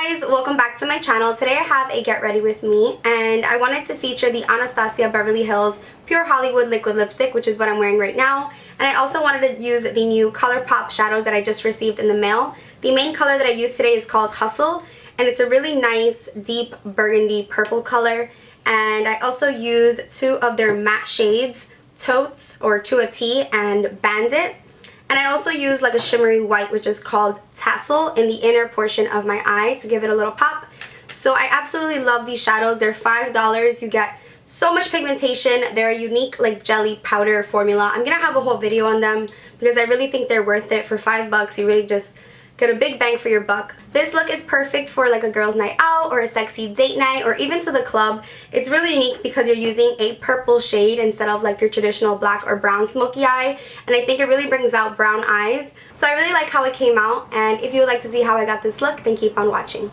Guys, welcome back to my channel. Today I have a get ready with me and I wanted to feature the Anastasia Beverly Hills Pure Hollywood liquid lipstick, which is what I'm wearing right now. And I also wanted to use the new ColourPop shadows that I just received in the mail. The main color that I used today is called Hustle and it's a really nice deep burgundy purple color. And I also used two of their matte shades, Totes or To a T and Bandit. And I also use like a shimmery white, which is called Tassel, in the inner portion of my eye to give it a little pop. So I absolutely love these shadows. They're $5. You get so much pigmentation. They're a unique like jelly powder formula. I'm going to have a whole video on them because I really think they're worth it. For $5, you really just get a big bang for your buck. This look is perfect for like a girl's night out or a sexy date night or even to the club. It's really unique because you're using a purple shade instead of like your traditional black or brown smoky eye, and I think it really brings out brown eyes. So I really like how it came out, and if you would like to see how I got this look, then keep on watching.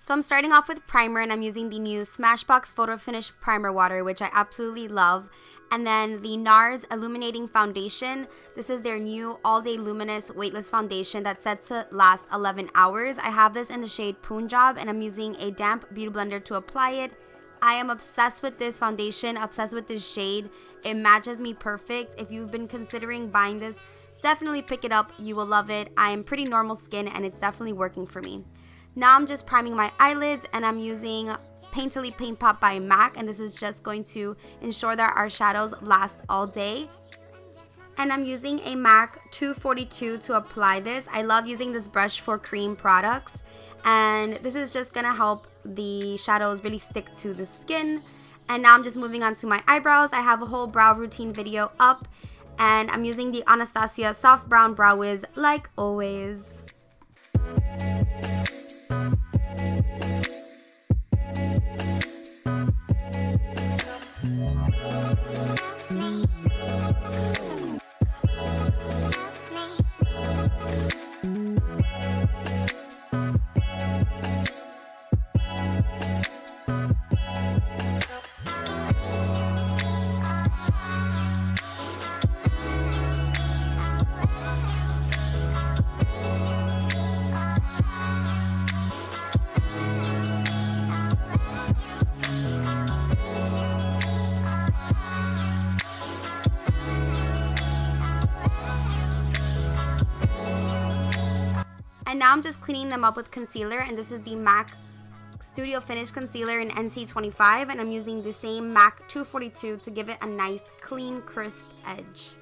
So I'm starting off with primer, and I'm using the new Smashbox Photo Finish Primer Water, which I absolutely love. And then the NARS Illuminating Foundation. This is their new all-day luminous weightless foundation that's set to last 11 hours. I have this in the shade Punjab, and I'm using a damp beauty blender to apply it. I am obsessed with this foundation, obsessed with this shade. It matches me perfect. If you've been considering buying this, definitely pick it up. You will love it. I am pretty normal skin, and it's definitely working for me. Now I'm just priming my eyelids, and I'm using Painterly Paint Pot by MAC, and this is just going to ensure that our shadows last all day. And I'm using a MAC 242 to apply this. I love using this brush for cream products, and this is just gonna help the shadows really stick to the skin. And now I'm just moving on to my eyebrows. I have a whole brow routine video up, and I'm using the Anastasia Soft Brown Brow Wiz like always. And now I'm just cleaning them up with concealer, and this is the MAC Studio Finish Concealer in NC25, and I'm using the same MAC 242 to give it a nice, clean, crisp edge.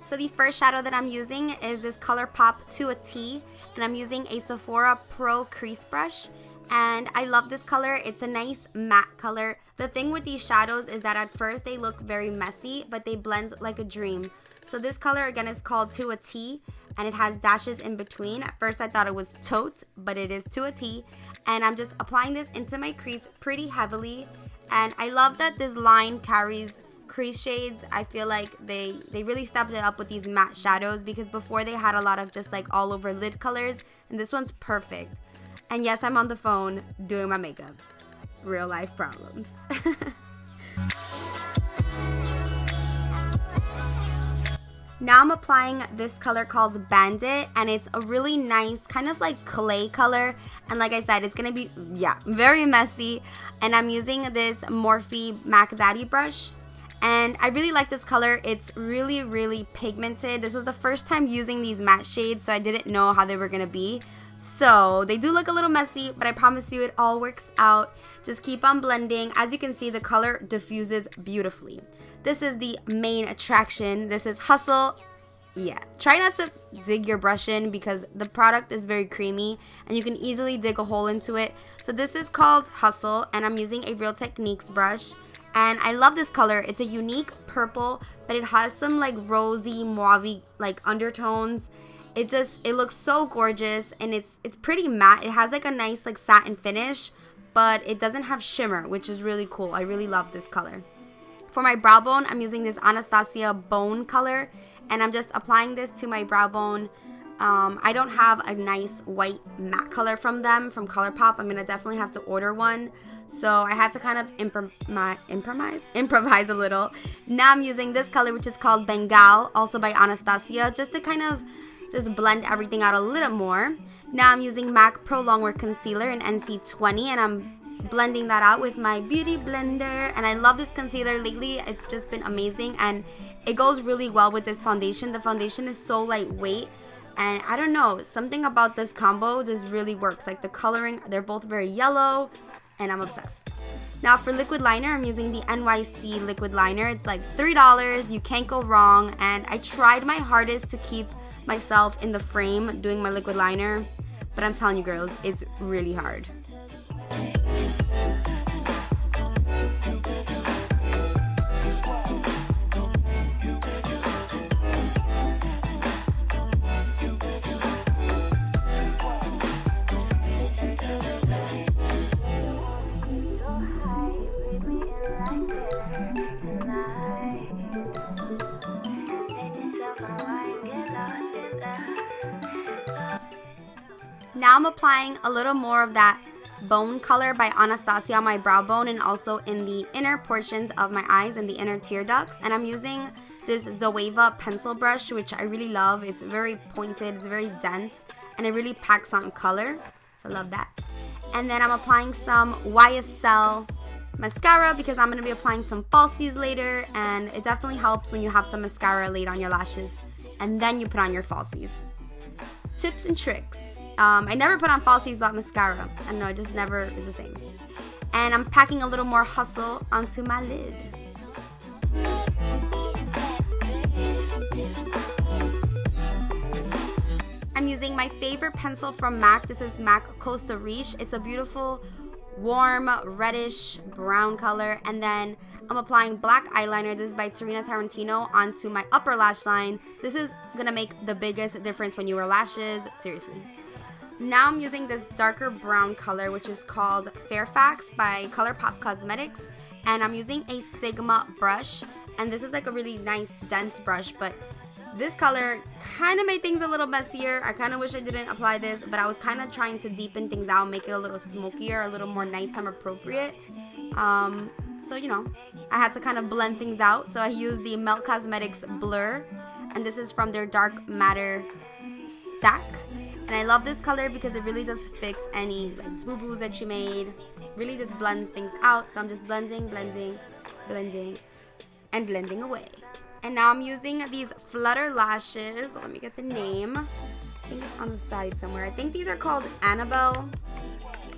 So the first shadow that I'm using is this ColourPop To a T, and I'm using a Sephora Pro Crease Brush, and I love this color. It's a nice matte color. The thing with these shadows is that at first they look very messy, but they blend like a dream. So this color again is called To a T, and it has dashes in between. At first I thought it was Tote, but it is To a T, and I'm just applying this into my crease pretty heavily. And I love that this line carries crease shades. I feel like they really stepped it up with these matte shadows, because before they had a lot of just like all over lid colors, and this one's perfect. And yes, I'm on the phone doing my makeup. Real life problems. Now I'm applying this color called Bandit, and it's a really nice kind of like clay color, and like I said, it's gonna be very messy. And I'm using this Morphe MAC Daddy brush, and I really like this color. It's really, really pigmented. This was the first time using these matte shades, so I didn't know how they were gonna be. So they do look a little messy, but I promise you it all works out. Just keep on blending. As you can see, the color diffuses beautifully. This is the main attraction. This is Hustle. Yeah, try not to dig your brush in because the product is very creamy and you can easily dig a hole into it. So this is called Hustle, and I'm using a Real Techniques brush. And I love this color. It's a unique purple, but it has some like rosy, mauve like undertones. It looks so gorgeous, and it's pretty matte. It has like a nice like satin finish, but it doesn't have shimmer, which is really cool. I really love this color. For my brow bone, I'm using this Anastasia Bone color, and I'm just applying this to my brow bone I don't have a nice white matte color from them, from ColourPop. I'm going to definitely have to order one. So I had to kind of improvise a little. Now I'm using this color, which is called Bengal, also by Anastasia, just to kind of just blend everything out a little more. Now I'm using MAC Pro Longwear Concealer in NC20, and I'm blending that out with my beauty blender. And I love this concealer lately. It's just been amazing, and it goes really well with this foundation. The foundation is so lightweight, and I don't know, something about this combo just really works. Like the coloring, they're both very yellow, and I'm obsessed. Now for liquid liner, I'm using the NYC liquid liner. It's like $3. You can't go wrong, and I tried my hardest to keep myself in the frame doing my liquid liner, but I'm telling you girls, it's really hard. Now I'm applying a little more of that bone color by Anastasia on my brow bone, and also in the inner portions of my eyes and the inner tear ducts. And I'm using this Zoeva pencil brush, which I really love. It's very pointed, it's very dense, and it really packs on color. So I love that. And then I'm applying some YSL mascara because I'm going to be applying some falsies later, and it definitely helps when you have some mascara laid on your lashes and then you put on your falsies. Tips and tricks. I never put on falsies without mascara. I don't know, it just never is the same. And I'm packing a little more hustle onto my lid. I'm using my favorite pencil from MAC. This is MAC Costa Riche. It's a beautiful, warm, reddish brown color. And then I'm applying black eyeliner. This is by Tarina Tarantino onto my upper lash line. This is gonna make the biggest difference when you wear lashes, seriously. Now I'm using this darker brown color, which is called Fairfax by ColourPop Cosmetics, and I'm using a Sigma brush, and this is like a really nice dense brush, but this color kind of made things a little messier. I kind of wish I didn't apply this, but I was kind of trying to deepen things out, make it a little smokier, a little more nighttime appropriate. So you know, I had to kind of blend things out, so I used the Melt Cosmetics Blur, and this is from their Dark Matter stack. And I love this color because it really does fix any like boo-boos that you made. Really just blends things out. So I'm just blending, and blending away. And now I'm using these Flutter lashes. Let me get the name. I think it's on the side somewhere. I think these are called Annabelle.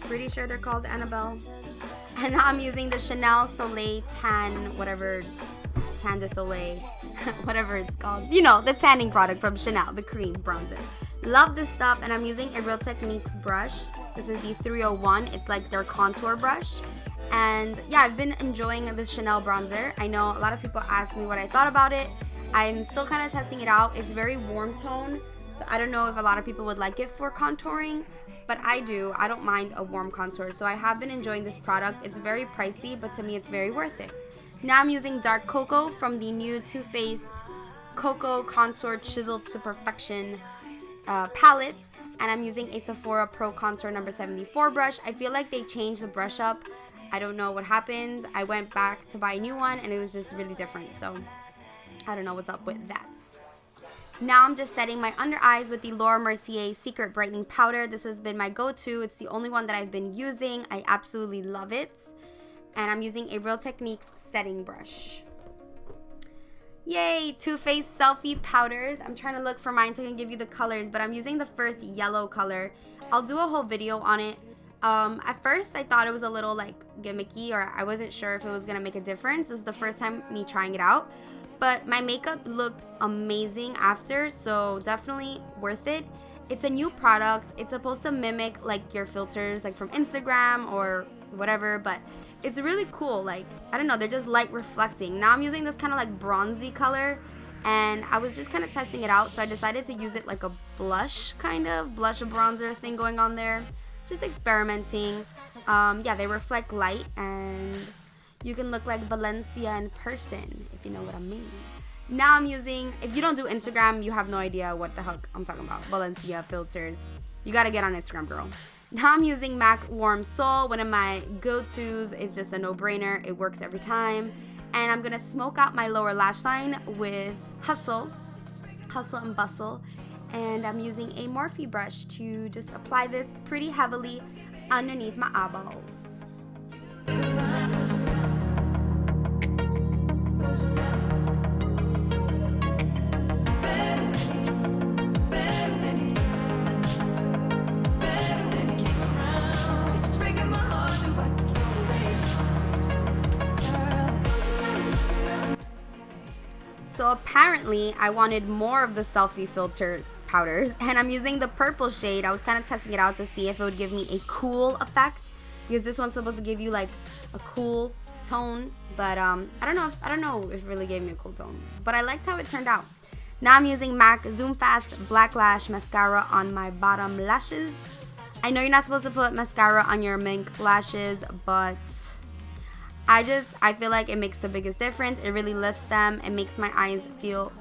Pretty sure they're called Annabelle. And now I'm using the Chanel Soleil Tan, whatever, Tan de Soleil, whatever it's called. You know, the tanning product from Chanel, the cream bronzer. Love this stuff, and I'm using a Real Techniques brush. This is the 301. It's like their contour brush. And yeah, I've been enjoying this Chanel bronzer. I know a lot of people ask me what I thought about it. I'm still kind of testing it out. It's very warm tone, so I don't know if a lot of people would like it for contouring, but I do. I don't mind a warm contour, so I have been enjoying this product. It's very pricey, but to me it's very worth it. Now I'm using Dark Cocoa from the new Too Faced Cocoa Contour Chiseled to Perfection palettes, and I'm using a Sephora Pro Contour number 74 brush. I feel like they changed the brush up. I don't know what happened. I went back to buy a new one and it was just really different, so I don't know what's up with that. Now I'm just setting my under eyes with the Laura Mercier Secret Brightening Powder. This has been my go-to. It's the only one that I've been using. I absolutely love it. And I'm using a Real Techniques setting brush. Yay, Too Faced Selfie Powders. I'm trying to look for mine so I can give you the colors, but I'm using the first yellow color. I'll do a whole video on it. At first, I thought it was a little like gimmicky, or I wasn't sure if it was going to make a difference. This was the first time me trying it out. But my makeup looked amazing after, so definitely worth it. It's a new product. It's supposed to mimic like your filters like from Instagram or whatever, but it's really cool. Like, I don't know, they're just light reflecting. Now I'm using this kind of like bronzy color, and I was just kind of testing it out, so I decided to use it like a blush bronzer thing going on there. Just experimenting. Yeah, they reflect light, and you can look like Valencia in person, if you know what I mean. Now I'm using, if you don't do Instagram, you have no idea what the heck I'm talking about. Valencia filters. You gotta get on Instagram, girl. Now I'm using MAC Warm Soul. One of my go-tos. It's just a no-brainer. It works every time. And I'm gonna smoke out my lower lash line with Hustle and Bustle. And I'm using a Morphe brush to just apply this pretty heavily underneath my eyeballs. So apparently I wanted more of the selfie filter powders, and I'm using the purple shade. I was kind of testing it out to see if it would give me a cool effect, because this one's supposed to give you like a cool tone, but I don't know if it really gave me a cool tone, but I liked how it turned out. Now I'm using MAC Zoom Fast Black Lash Mascara on my bottom lashes. I know you're not supposed to put mascara on your mink lashes, but I feel like it makes the biggest difference. It really lifts them. It makes my eyes feel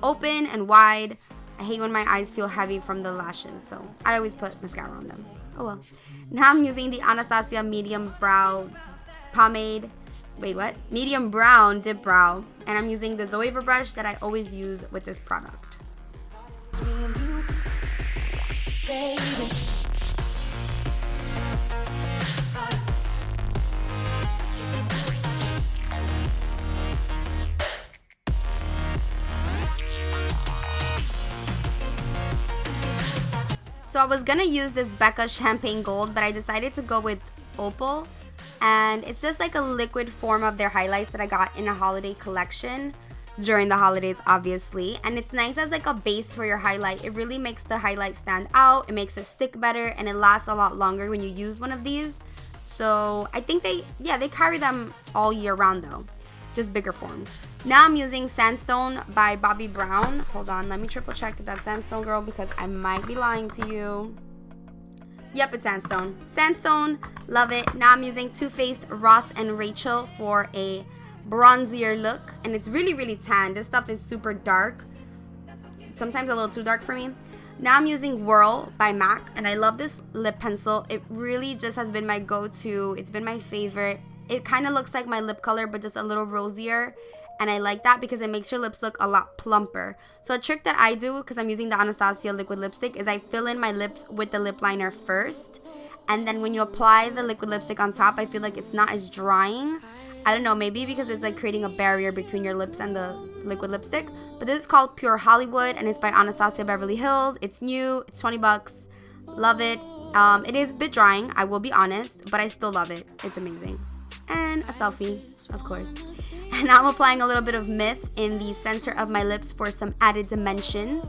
open and wide. I hate when my eyes feel heavy from the lashes, so I always put mascara on them. Oh well. Now I'm using the Anastasia Medium Brow Pomade. Wait, what? Medium Brown Dip Brow. And I'm using the Zoeva brush that I always use with this product. So I was gonna use this Becca Champagne Gold, but I decided to go with Opal. And it's just like a liquid form of their highlights that I got in a holiday collection during the holidays, obviously. And it's nice as like a base for your highlight. It really makes the highlight stand out. It makes it stick better, and it lasts a lot longer when you use one of these. So I think they carry them all year round though, just bigger forms. Now I'm using Sandstone by Bobbi Brown. Hold on, let me triple check if that's Sandstone, girl, because I might be lying to you. Yep, it's Sandstone. Sandstone, love it. Now I'm using Too Faced Ross and Rachel for a bronzier look. And it's really, really tan. This stuff is super dark. Sometimes a little too dark for me. Now I'm using Whirl by MAC. And I love this lip pencil. It really just has been my go-to. It's been my favorite. It kind of looks like my lip color, but just a little rosier. And I like that because it makes your lips look a lot plumper. So a trick that I do, because I'm using the Anastasia liquid lipstick, is I fill in my lips with the lip liner first. And then when you apply the liquid lipstick on top, I feel like it's not as drying. I don't know, maybe because it's like creating a barrier between your lips and the liquid lipstick. But this is called Pure Hollywood, and it's by Anastasia Beverly Hills. It's new. It's 20 bucks. Love it. It is a bit drying, I will be honest, but I still love it. It's amazing. And a selfie, of course. And now I'm applying a little bit of Myth in the center of my lips for some added dimension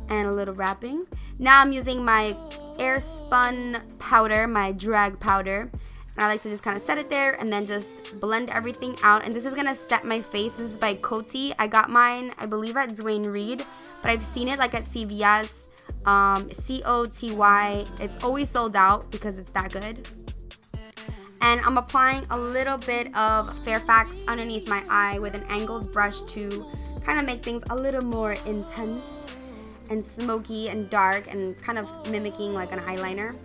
and a little wrapping. Now I'm using my Airspun powder, my drag powder. And I like to just kind of set it there and then just blend everything out. And this is going to set my face. This is by Coty. I got mine, I believe, at Duane Reade, but I've seen it like at CVS, Coty. It's always sold out because it's that good. And I'm applying a little bit of Fairfax underneath my eye with an angled brush to kind of make things a little more intense and smoky and dark and kind of mimicking like an eyeliner.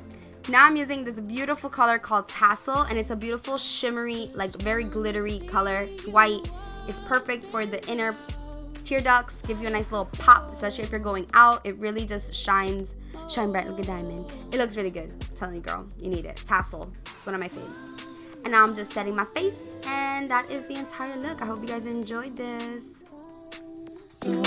Now I'm using this beautiful color called Tassel, and it's a beautiful shimmery, like very glittery color. It's white. It's perfect for the inner tear ducts. Gives you a nice little pop, especially if you're going out. It really just shine bright like a diamond. It looks really good. I'm telling you, girl, you need it. Tassel. It's one of my faves. And now I'm just setting my face, and that is the entire look. I hope you guys enjoyed this. The